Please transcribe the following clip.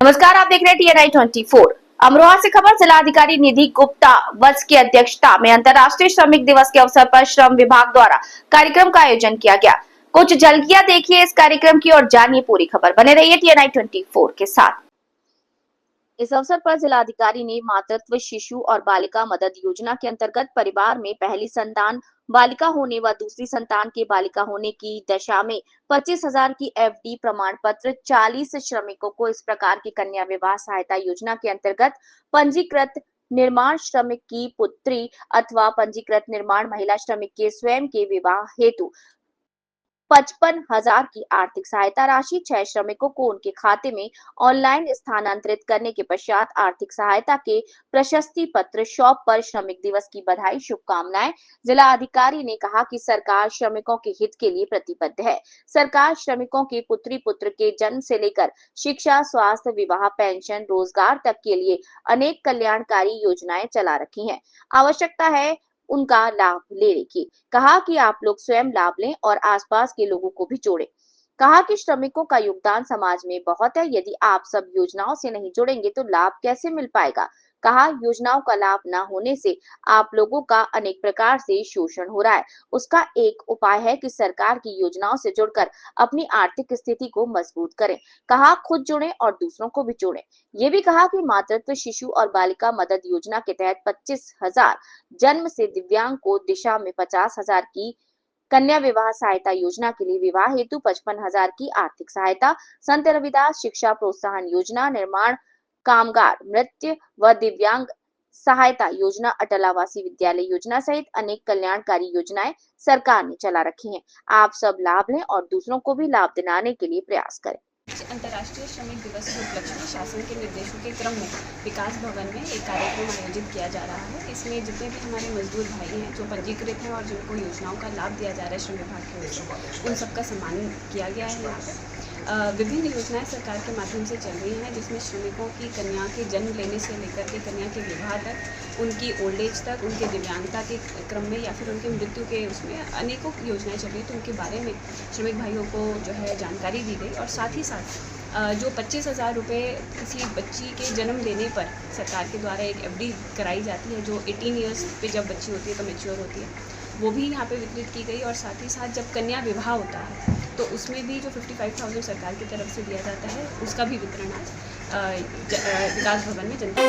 नमस्कार, आप देख रहे हैं TNI 24। अमरोहा से खबर। जिलाधिकारी निधि गुप्ता वत्स की अध्यक्षता में अंतर्राष्ट्रीय श्रमिक दिवस के अवसर पर श्रम विभाग द्वारा कार्यक्रम का आयोजन किया गया। कुछ झलकियां देखिए इस कार्यक्रम की और जानिए पूरी खबर। बने रहिए TNI 24 के साथ। इस अवसर पर जिलाधिकारी ने मातृत्व शिशु और बालिका मदद योजना के अंतर्गत परिवार में पहली संतान बालिका होने व दूसरी संतान के बालिका होने की दशा में 25,000 की FD प्रमाण पत्र 40 श्रमिकों को इस प्रकार की कन्या विवाह सहायता योजना के अंतर्गत पंजीकृत निर्माण श्रमिक की पुत्री अथवा पंजीकृत निर्माण महिला श्रमिक के स्वयं के विवाह हेतु 55,000 की आर्थिक सहायता राशि 6 श्रमिकों को उनके खाते में ऑनलाइन स्थानांतरित करने के पश्चात आर्थिक सहायता के प्रशस्ति पत्र शॉप पर श्रमिक दिवस की बधाई शुभकामनाएं। जिला अधिकारी ने कहा कि सरकार श्रमिकों के हित के लिए प्रतिबद्ध है। सरकार श्रमिकों के पुत्री पुत्र के जन्म से लेकर शिक्षा, स्वास्थ्य, विवाह, पेंशन, रोजगार तक के लिए अनेक कल्याणकारी योजनाएं चला रखी है। आवश्यकता है उनका लाभ लेने की। कहा कि आप लोग स्वयं लाभ लें और आसपास के लोगों को भी जोड़ें। कहा कि श्रमिकों का योगदान समाज में बहुत है। यदि आप सब योजनाओं से नहीं जुड़ेंगे तो लाभ कैसे मिल पाएगा। कहा योजनाओं का लाभ न होने से आप लोगों का अनेक प्रकार से शोषण हो रहा है। उसका एक उपाय है कि सरकार की योजनाओं से जुड़कर अपनी आर्थिक स्थिति को मजबूत करें। कहा खुद जुड़ें और दूसरों को भी जोड़ें। ये भी कहा कि मातृत्व शिशु और बालिका मदद योजना के तहत 25,000 जन्म से दिव्यांग को दिशा में 50,000 की कन्या विवाह सहायता योजना के लिए विवाह हेतु 55,000 की आर्थिक सहायता, संत रविदास शिक्षा प्रोत्साहन योजना, निर्माण कामगार मृत्यु व दिव्यांग सहायता योजना, अटल आवासीय विद्यालय योजना सहित अनेक कल्याणकारी योजनाएं सरकार ने चला रखी हैं। आप सब लाभ लें और दूसरों को भी लाभ दिलाने के लिए प्रयास करें। अंतर्राष्ट्रीय श्रमिक दिवस के उपलक्ष्य में शासन के निर्देशों के क्रम में विकास भवन में एक कार्यक्रम आयोजित किया जा रहा है। इसमें जितने भी हमारे मजदूर भाई हैं जो पंजीकृत हैं और जिनको योजनाओं का लाभ दिया जा रहा है श्रम विभाग की ओर से, उन सबका सम्मान किया गया है। यहाँ पे विभिन्न योजनाएं सरकार के माध्यम से चल रही हैं, जिसमें श्रमिकों की कन्या के जन्म लेने से लेकर के कन्या के विवाह तक, उनकी ओल्ड एज तक, उनके दिव्यांगता के क्रम में या फिर उनकी मृत्यु के उसमें अनेकों योजनाएं चल रही हैं। तो उनके बारे में श्रमिक भाइयों को जो है जानकारी दी गई और साथ ही साथ जो 25,000 रुपये किसी बच्ची के जन्म लेने पर सरकार के द्वारा एक FD कराई जाती है, जो 18 ईयर्स पे जब बच्ची होती है तो मैच्योर होती है, वो भी यहाँ पे वितरित की गई। और साथ ही साथ जब कन्या विवाह होता है तो उसमें भी जो 55,000 सरकार की तरफ से दिया जाता है, उसका भी वितरण आज विकास भवन में जनता